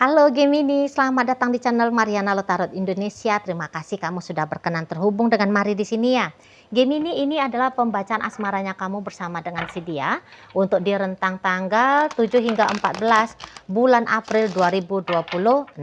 Halo Gemini, selamat datang di channel Mariana Lotarot Indonesia. Terima kasih kamu sudah berkenan terhubung dengan Mari di sini ya. Gemini, ini adalah pembacaan asmaranya kamu bersama dengan si dia untuk di rentang tanggal 7 hingga 14 bulan April 2026.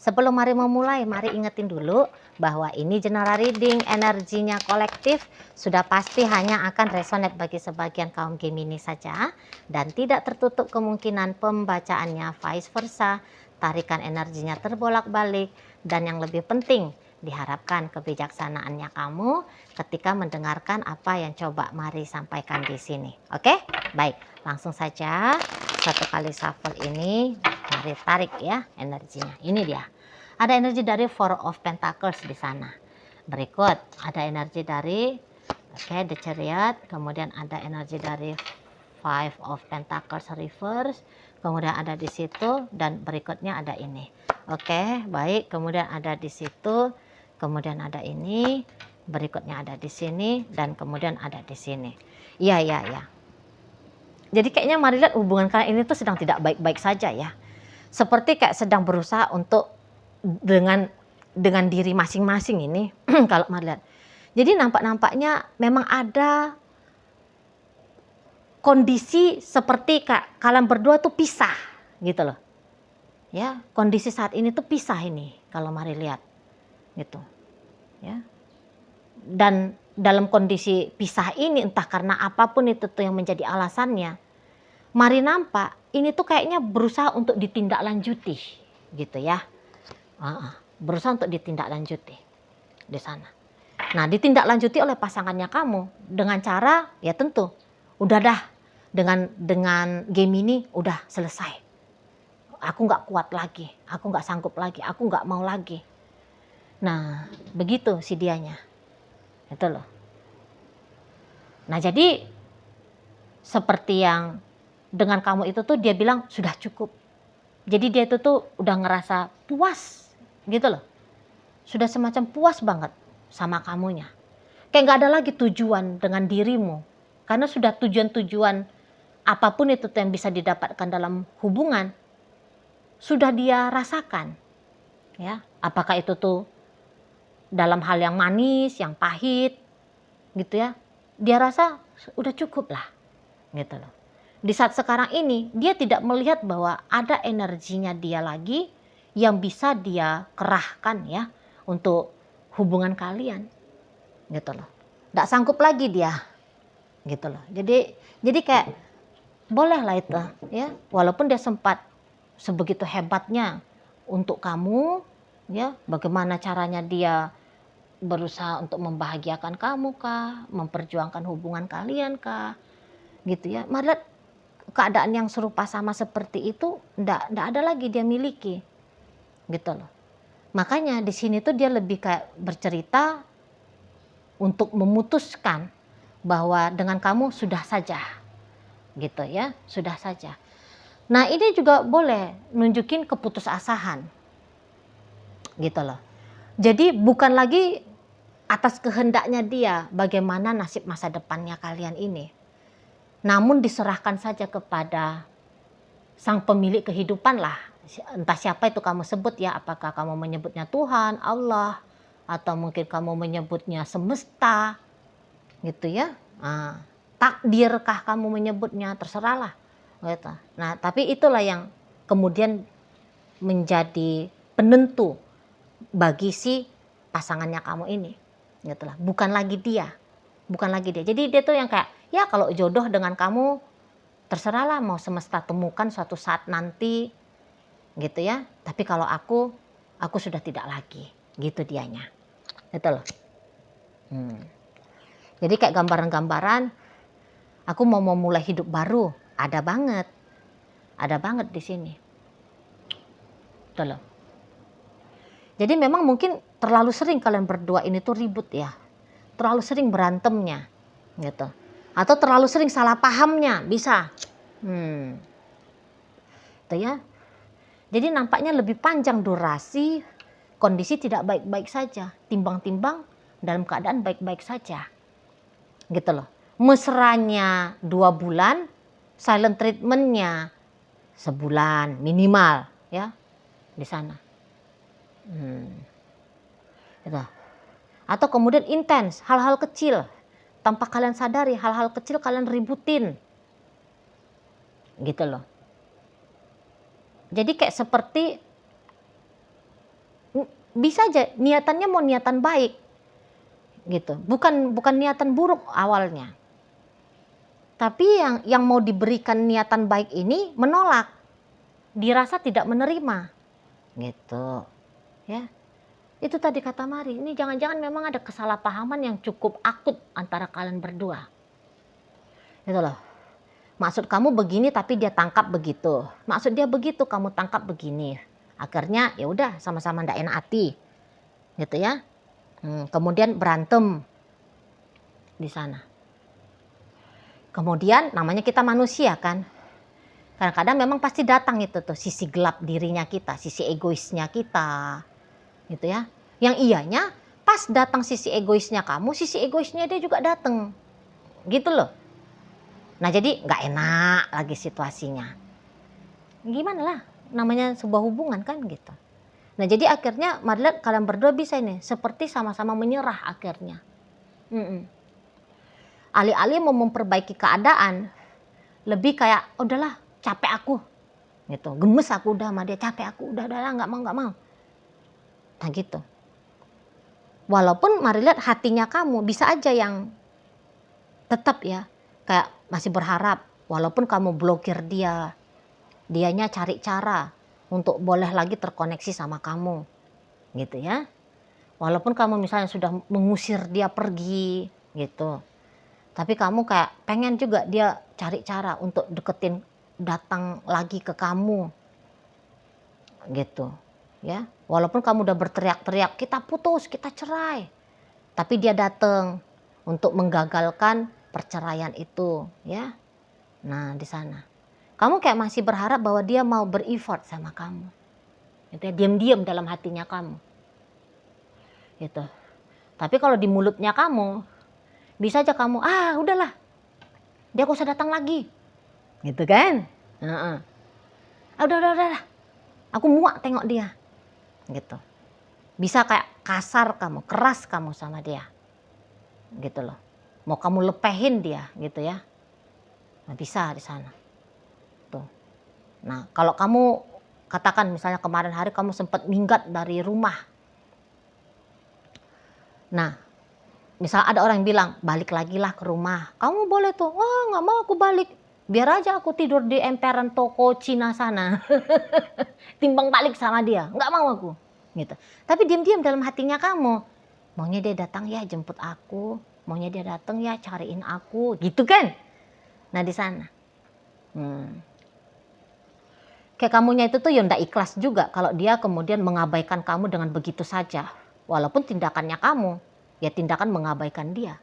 Sebelum Mari memulai, Mari ingetin dulu bahwa ini general reading, energinya kolektif, sudah pasti hanya akan resonate bagi sebagian kaum Gemini saja dan tidak tertutup kemungkinan pembacaannya vice versa, tarikan energinya terbolak-balik, dan yang lebih penting diharapkan kebijaksanaannya kamu ketika mendengarkan apa yang coba Mari sampaikan di sini. Oke? Baik, langsung saja satu kali shuffle ini Mari tarik ya energinya. Ini dia. Ada energi dari Four of Pentacles di sana. Berikut ada energi dari The Chariot, kemudian ada energi dari Five of Pentacles reverse, kemudian ada di situ, dan berikutnya ada ini. Oke, baik. Kemudian ada di situ, kemudian ada ini, berikutnya ada di sini, dan kemudian ada di sini. Iya. Jadi kayaknya Mari lihat hubungan kalian ini tuh sedang tidak baik-baik saja ya. Seperti kayak sedang berusaha untuk dengan diri masing-masing ini kalau Mari lihat. Jadi nampaknya memang ada kondisi seperti kalian berdua tuh pisah gitu loh. Ya, kondisi saat ini tuh pisah ini kalau Mari lihat. Gitu. Ya. Dan dalam kondisi pisah ini entah karena apapun itu tuh yang menjadi alasannya, Mari nampak ini tuh kayaknya berusaha untuk ditindaklanjuti gitu ya. Berusaha untuk ditindaklanjuti di sana. Nah, ditindaklanjuti oleh pasangannya kamu dengan cara ya tentu udah dah dengan Gemini udah selesai. Aku nggak kuat lagi, aku nggak sanggup lagi, aku nggak mau lagi. Nah, begitu si dianya. Itu loh. Nah, jadi seperti yang dengan kamu itu tuh dia bilang sudah cukup. Jadi dia itu tuh udah ngerasa puas gitu loh. Sudah semacam puas banget sama kamunya. Kayak nggak ada lagi tujuan dengan dirimu. Karena sudah tujuan-tujuan apapun itu yang bisa didapatkan dalam hubungan sudah dia rasakan. Ya, apakah itu tuh dalam hal yang manis, yang pahit gitu ya. Dia rasa udah cukup lah. Gitu loh. Di saat sekarang ini dia tidak melihat bahwa ada energinya dia lagi yang bisa dia kerahkan ya untuk hubungan kalian. Gitu loh. Nggak sanggup lagi dia. Gitu loh. Jadi kayak bolehlah itu ya, walaupun dia sempat sebegitu hebatnya untuk kamu ya, bagaimana caranya dia berusaha untuk membahagiakan kamu kah, memperjuangkan hubungan kalian kah, gitu ya. Malah keadaan yang serupa sama seperti itu ndak ada lagi dia miliki, gitu loh. Makanya di sini tuh dia lebih kayak bercerita untuk memutuskan bahwa dengan kamu sudah saja, gitu ya, sudah saja. Nah, ini juga boleh nunjukin keputusasaan, gitu loh. Jadi bukan lagi atas kehendaknya dia bagaimana nasib masa depannya kalian ini, namun diserahkan saja kepada sang pemilik kehidupan lah. Entah siapa itu kamu sebut ya, apakah kamu menyebutnya Tuhan, Allah, atau mungkin kamu menyebutnya semesta, gitu ya. Takdirkah kamu menyebutnya, terserahlah. Gitu. Nah, tapi itulah yang kemudian menjadi penentu bagi si pasangannya kamu ini. Gitulah. Bukan lagi dia. Jadi dia tuh yang kayak, ya kalau jodoh dengan kamu, terserahlah mau semesta temukan suatu saat nanti, gitu ya. Tapi kalau aku sudah tidak lagi, gitu dianya. Gitu loh. Jadi kayak gambaran-gambaran, aku mau memulai hidup baru, ada banget di sini. Gitu loh. Jadi memang mungkin terlalu sering kalian berdua ini tuh ribut ya, terlalu sering berantemnya, gitu. Atau terlalu sering salah pahamnya, bisa. Itu ya. Jadi nampaknya lebih panjang durasi, kondisi tidak baik-baik saja, timbang-timbang dalam keadaan baik-baik saja. Gitu loh. Mesranya 2 bulan, silent treatmentnya sebulan minimal ya. di sana. Gitu. Atau kemudian intens, hal-hal kecil tanpa kalian sadari, hal-hal kecil kalian ributin, gitu loh. Jadi kayak seperti bisa aja niatannya mau niatan baik, gitu, bukan niatan buruk awalnya. Tapi yang mau diberikan niatan baik ini menolak, dirasa tidak menerima, gitu, ya. Itu tadi kata Mari, ini jangan-jangan memang ada kesalahpahaman yang cukup akut antara kalian berdua. Gitu loh. Maksud kamu begini tapi dia tangkap begitu. Maksud dia begitu, kamu tangkap begini. Akhirnya ya udah sama-sama ndak enak hati. Gitu ya. Kemudian berantem di sana. Kemudian namanya kita manusia kan. Kadang-kadang memang pasti datang itu tuh sisi gelap dirinya kita, sisi egoisnya kita. Gitu ya. Yang iyanya pas datang sisi egoisnya kamu, sisi egoisnya dia juga datang. Gitu loh. Nah jadi nggak enak lagi situasinya. Gimana lah, namanya sebuah hubungan kan gitu. Nah jadi akhirnya Mari lihat kalian berdua bisa ini seperti sama-sama menyerah akhirnya. Alih-alih mau memperbaiki keadaan, lebih kayak udahlah capek aku, gitu, gemes aku udah sama dia, capek aku udah nggak mau. Nah gitu. Walaupun Mari lihat hatinya kamu bisa aja yang tetap ya kayak masih berharap, walaupun kamu blokir dia, dianya cari cara untuk boleh lagi terkoneksi sama kamu, gitu ya. Walaupun kamu misalnya sudah mengusir dia pergi, gitu. Tapi kamu kayak pengen juga dia cari cara untuk deketin, datang lagi ke kamu, gitu ya. Walaupun kamu udah berteriak-teriak, kita putus, kita cerai, tapi dia datang untuk menggagalkan perceraian itu, ya. Nah di sana kamu kayak masih berharap bahwa dia mau ber-effort sama kamu, gitu ya, diam-diam dalam hatinya kamu, gitu. Tapi kalau di mulutnya kamu bisa aja kamu udahlah dia gak usah datang lagi, gitu kan. Udah aku muak tengok dia, gitu. Bisa kayak kasar kamu, keras kamu sama dia, gitu loh. Mau kamu lepehin dia, gitu ya. Nah, bisa di sana. Tuh. Nah, kalau kamu katakan misalnya kemarin hari kamu sempat minggat dari rumah. Nah, misal ada orang yang bilang balik lagi lah ke rumah. Kamu boleh tuh, wah nggak mau aku balik. Biar aja aku tidur di emperan toko Cina sana. Timbang balik sama dia, nggak mau aku. Gitu. Tapi diam-diam dalam hatinya kamu, maunya dia datang ya jemput aku, maunya dia datang ya cariin aku, gitu kan. Nah di sana kayak kamunya itu tuh ya ndak ikhlas juga kalau dia kemudian mengabaikan kamu dengan begitu saja, walaupun tindakannya kamu ya tindakan mengabaikan dia,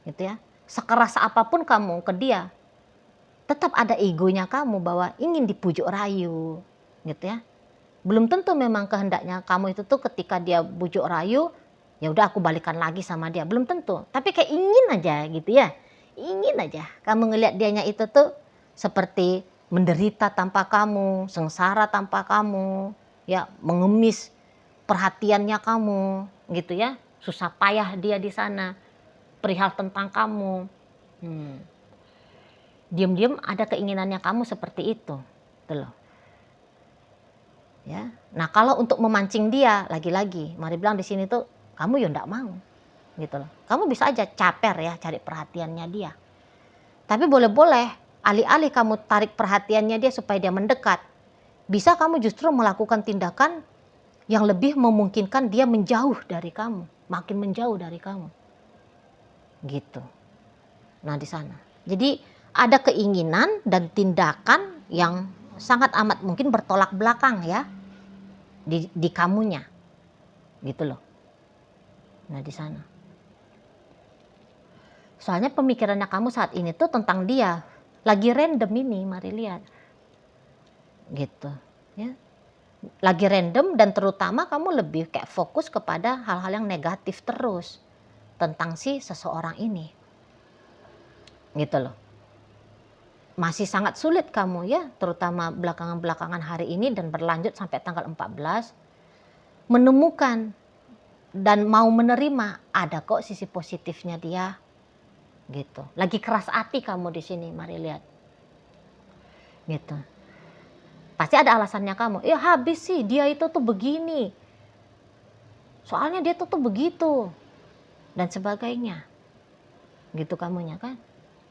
gitu ya. Sekeras apapun kamu ke dia, tetap ada egonya kamu bahwa ingin dipujuk rayu, gitu ya. Belum tentu memang kehendaknya kamu itu tuh ketika dia bujuk rayu, ya udah aku balikan lagi sama dia. Belum tentu. Tapi kayak ingin aja gitu ya. Ingin aja kamu ngelihat dianya itu tuh seperti menderita tanpa kamu, sengsara tanpa kamu, ya mengemis perhatiannya kamu, gitu ya. Susah payah dia di sana, perihal tentang kamu. Diam-diam ada keinginannya kamu seperti itu, tuh loh. Ya. Nah kalau untuk memancing dia, lagi-lagi Mari bilang di sini tuh kamu ya ndak mau, gitu loh. Kamu bisa aja caper ya cari perhatiannya dia. Tapi boleh-boleh alih-alih kamu tarik perhatiannya dia supaya dia mendekat, bisa kamu justru melakukan tindakan yang lebih memungkinkan dia menjauh dari kamu, makin menjauh dari kamu, gitu. Nah di sana. Jadi ada keinginan dan tindakan yang sangat amat mungkin bertolak belakang ya. Di kamunya, gitu loh. Nah di sana. Soalnya pemikirannya kamu saat ini tuh tentang dia lagi random ini, Mari lihat, gitu, ya. Lagi random dan terutama kamu lebih kayak fokus kepada hal-hal yang negatif terus tentang si seseorang ini, gitu loh. masih sangat sulit kamu ya, terutama belakangan-belakangan hari ini dan berlanjut sampai tanggal 14, menemukan dan mau menerima ada kok sisi positifnya dia gitu. Lagi keras hati kamu di sini, mari lihat. Gitu. Pasti ada alasannya kamu. Ya habis sih dia itu tuh begini. Soalnya dia tuh begitu dan sebagainya. Gitu kamunya kan.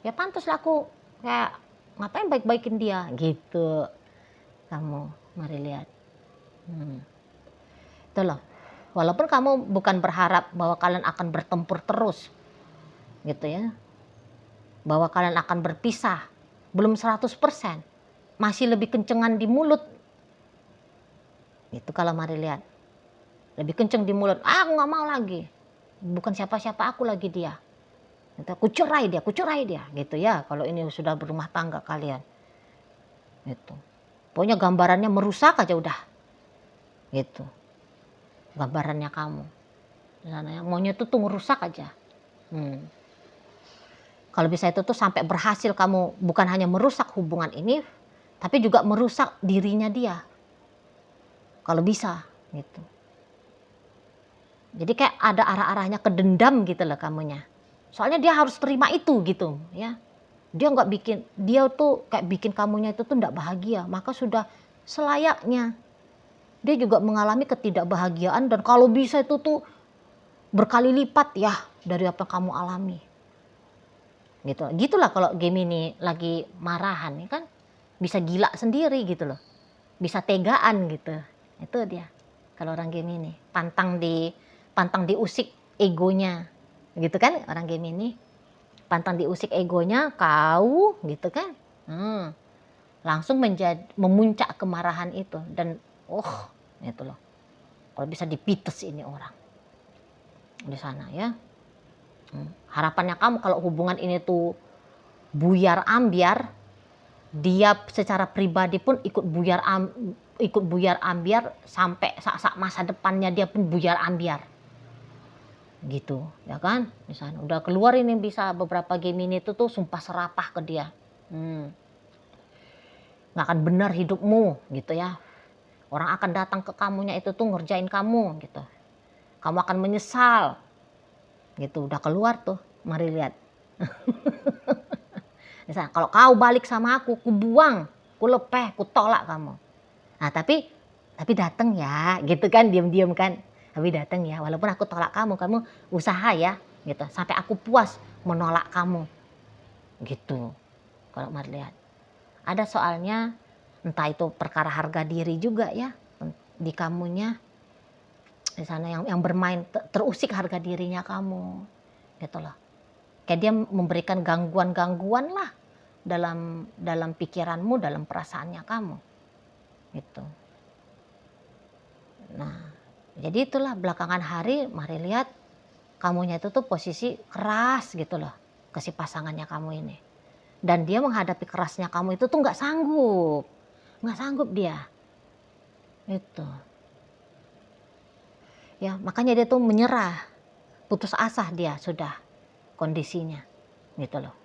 Ya pantas lah aku kayak ngapain baik-baikin dia gitu. Kamu mari lihat. Itu loh. Walaupun kamu bukan berharap bahwa kalian akan bertempur terus. Gitu ya. Bahwa kalian akan berpisah. Belum 100%. Masih lebih kencengan di mulut. Itu kalau mari lihat. Lebih kenceng di mulut. Aku gak mau lagi. Bukan siapa-siapa aku lagi dia. Aku cerai dia. Gitu ya. Kalau ini sudah berumah tangga kalian. Gitu. Pokoknya gambarannya merusak aja udah. Gitu. Gambarannya kamu. Maunya itu tuh ngerusak aja. Kalau bisa itu tuh sampai berhasil kamu bukan hanya merusak hubungan ini, tapi juga merusak dirinya dia. Kalau bisa gitu. Jadi kayak ada arah-arahnya ke dendam gitu loh kamunya. Soalnya dia harus terima itu gitu ya. Dia tuh kayak bikin kamunya itu tuh enggak bahagia, maka sudah selayaknya dia juga mengalami ketidakbahagiaan dan kalau bisa itu tuh berkali lipat ya dari apa yang kamu alami. Gitu. Gitulah kalau Gemini lagi marahan ya kan. Bisa gila sendiri gitu loh. Bisa tegaan gitu. Itu dia. Kalau orang Gemini, pantang diusik egonya. Gitu kan orang Gemini. Pantang diusik egonya, kau gitu kan. Langsung memuncak kemarahan itu dan itu loh. Kalau bisa dipites ini orang. Di sana ya. Harapannya kamu kalau hubungan ini tuh buyar ambyar, dia secara pribadi pun ikut buyar ambyar sampai sak masa depannya dia pun buyar ambyar. Gitu, ya kan? Di sana udah keluar ini bisa beberapa Gemini itu tuh sumpah serapah ke dia. Nggak akan benar hidupmu gitu ya. Orang akan datang ke kamunya itu tuh ngerjain kamu gitu. Kamu akan menyesal. Gitu, udah keluar tuh. Mari lihat. Misalnya, kalau kau balik sama aku, ku buang, ku lepeh, ku tolak kamu. Nah tapi datang ya, gitu kan, diam-diam kan. Tapi datang ya, walaupun aku tolak kamu usaha ya, gitu. Sampai aku puas menolak kamu, gitu. Kalau mari lihat, ada soalnya, entah itu perkara harga diri juga ya, di kamunya, di sana yang bermain terusik harga dirinya kamu, gitu loh. Kayak dia memberikan gangguan-gangguan lah dalam pikiranmu, dalam perasaannya kamu. Gitu. Nah, jadi itulah belakangan hari mari lihat kamunya itu tuh posisi keras gitu loh ke si pasangannya kamu ini. Dan dia menghadapi kerasnya kamu itu tuh nggak sanggup dia. Itu. Ya, makanya dia tuh menyerah, putus asa dia sudah kondisinya, gitu loh.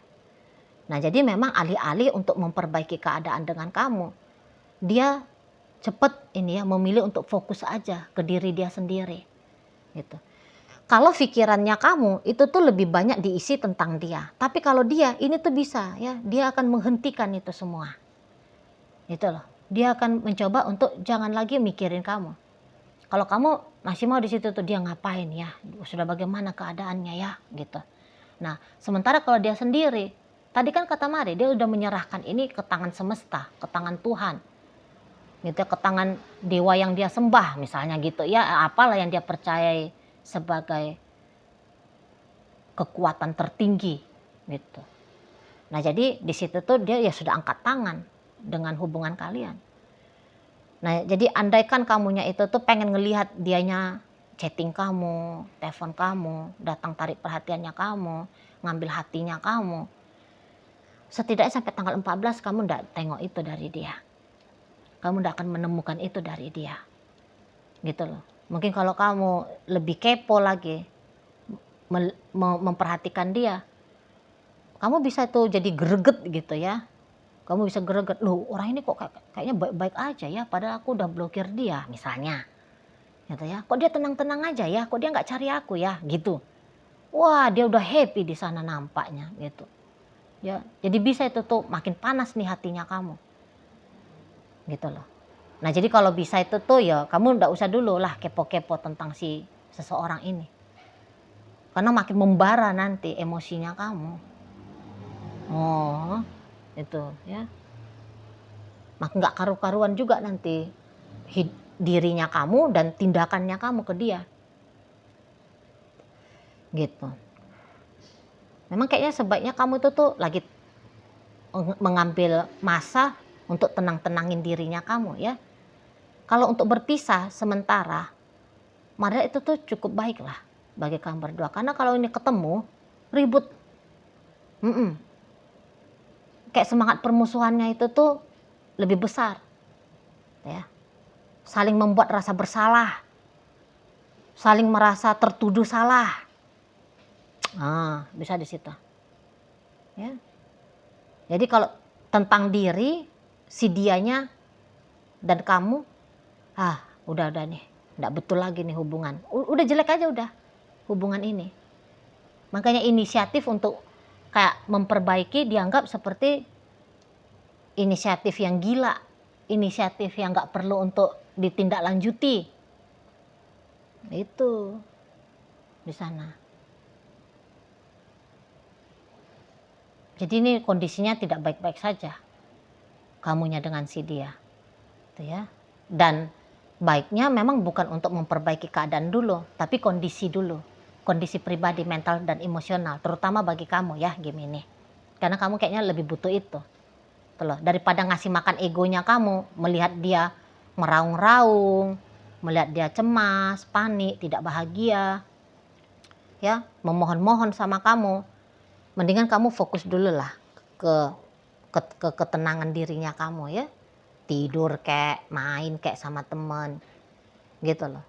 Nah, jadi memang alih-alih untuk memperbaiki keadaan dengan kamu, dia cepet ini ya memilih untuk fokus aja ke diri dia sendiri, gitu. Kalau pikirannya kamu itu tuh lebih banyak diisi tentang dia, tapi kalau dia ini tuh bisa ya, dia akan menghentikan itu semua, gitu loh. Dia akan mencoba untuk jangan lagi mikirin kamu. Kalau kamu masih mau di situ tuh dia ngapain ya, sudah bagaimana keadaannya ya, gitu. Nah, sementara kalau dia sendiri, tadi kan kata Mari, dia udah menyerahkan ini ke tangan semesta, ke tangan Tuhan. Gitu, ke tangan dewa yang dia sembah misalnya gitu ya, apalah yang dia percayai sebagai kekuatan tertinggi gitu. Nah, jadi di situ tuh dia ya sudah angkat tangan dengan hubungan kalian. Nah, jadi andaikan kamunya itu tuh pengen ngelihat dianya chatting kamu, telepon kamu, datang tarik perhatiannya kamu, ngambil hatinya kamu. Setidaknya sampai tanggal 14 kamu nggak tengok itu dari dia. Kamu nggak akan menemukan itu dari dia. Gitu loh. Mungkin kalau kamu lebih kepo lagi, memperhatikan dia, kamu bisa tuh jadi greget gitu ya. Kamu bisa greget, loh orang ini kok kayaknya baik-baik aja ya, padahal aku udah blokir dia misalnya. Gitu ya. Kok dia tenang-tenang aja ya, kok dia nggak cari aku ya, gitu. Wah, dia udah happy di sana nampaknya gitu. Ya, jadi bisa itu tuh makin panas nih hatinya kamu. Gitu loh. Nah, jadi kalau bisa itu tuh ya kamu nggak usah dulu lah kepo-kepo tentang si seseorang ini. Karena makin membara nanti emosinya kamu. Oh, itu ya. Makin nggak karu-karuan juga nanti dirinya kamu dan tindakannya kamu ke dia. Gitu. Memang kayaknya sebaiknya kamu itu tuh lagi mengambil masa untuk tenang-tenangin dirinya kamu ya. Kalau untuk berpisah sementara, maka itu tuh cukup baik lah bagi kamu berdua. Karena kalau ini ketemu, ribut. Kayak semangat permusuhannya itu tuh lebih besar. Ya. Saling membuat rasa bersalah. Saling merasa tertuduh salah. Nah, bisa di situ. Ya. Jadi kalau tentang diri, si dianya dan kamu, udah nih, nggak betul lagi nih hubungan. Udah jelek aja udah hubungan ini. Makanya inisiatif untuk kayak memperbaiki dianggap seperti inisiatif yang gila, inisiatif yang nggak perlu untuk ditindaklanjuti. Itu di sana. Jadi ini kondisinya tidak baik-baik saja. Kamunya dengan si dia. Gitu ya. Dan baiknya memang bukan untuk memperbaiki keadaan dulu, tapi kondisi dulu. Kondisi pribadi, mental dan emosional, terutama bagi kamu ya Gemini. Karena kamu kayaknya lebih butuh itu. Tuh, daripada ngasih makan egonya kamu, melihat dia meraung-raung, melihat dia cemas, panik, tidak bahagia, ya, memohon-mohon sama kamu. Mendingan kamu fokus dulu lah ke ketenangan dirinya kamu ya. Tidur kayak, main kayak sama temen, gitu loh.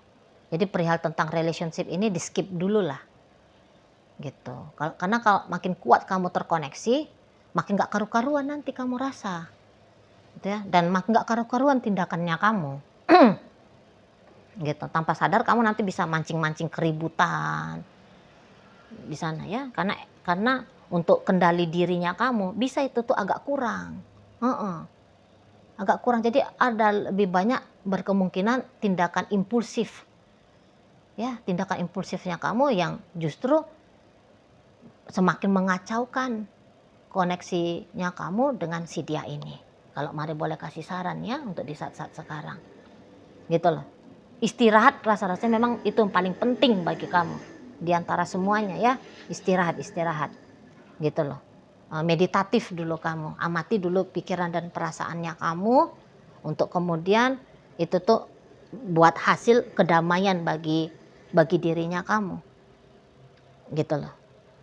Jadi perihal tentang relationship ini di skip dulu lah, gitu. Karena kalau makin kuat kamu terkoneksi, makin gak karu-karuan nanti kamu rasa, gitu ya. Dan makin gak karu-karuan tindakannya kamu, gitu. Tanpa sadar kamu nanti bisa mancing-mancing keributan di sana ya. Karena untuk kendali dirinya kamu bisa itu tuh agak kurang, agak kurang. Jadi ada lebih banyak berkemungkinan tindakan impulsif. Ya, tindakan impulsifnya kamu yang justru semakin mengacaukan koneksinya kamu dengan si dia ini. Kalau Mari boleh kasih saran ya untuk di saat-saat sekarang. Gitu loh. Istirahat rasa-rasanya memang itu yang paling penting bagi kamu. Di antara semuanya ya, istirahat. Gitu loh. Meditatif dulu kamu. Amati dulu pikiran dan perasaannya kamu untuk kemudian itu tuh buat hasil kedamaian bagi dirinya kamu. Gitu loh.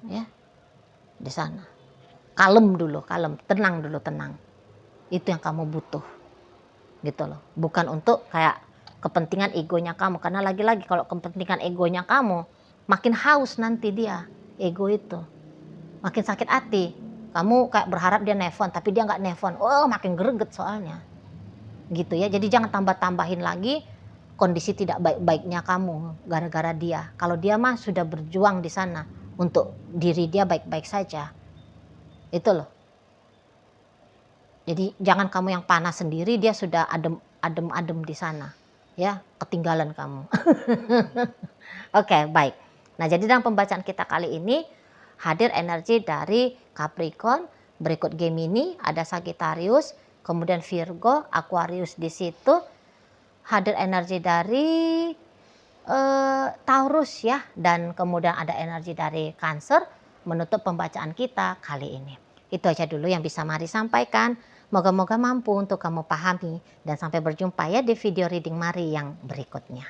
Ya. Di sana. Kalem, tenang dulu. Itu yang kamu butuh. Gitu loh. Bukan untuk kayak kepentingan egonya kamu. Karena lagi-lagi kalau kepentingan egonya kamu, makin haus nanti dia, ego itu. Makin sakit hati. Kamu kayak berharap dia nelfon, tapi dia nggak nelfon. Oh, makin greget soalnya. Gitu ya. Jadi jangan tambah-tambahin lagi kondisi tidak baik-baiknya kamu gara-gara dia. Kalau dia mah sudah berjuang di sana untuk diri dia baik-baik saja. Itu loh. Jadi jangan kamu yang panas sendiri, dia sudah adem di sana. Ya, ketinggalan kamu. Oke, baik. Nah, jadi dalam pembacaan kita kali ini hadir energi dari Capricorn, berikut Gemini, ada Sagittarius, kemudian Virgo, Aquarius di situ. Hadir energi dari Taurus ya, dan kemudian ada energi dari Cancer menutup pembacaan kita kali ini. Itu aja dulu yang bisa Mari sampaikan. Moga-moga mampu untuk kamu pahami dan sampai berjumpa ya di video reading Mari yang berikutnya.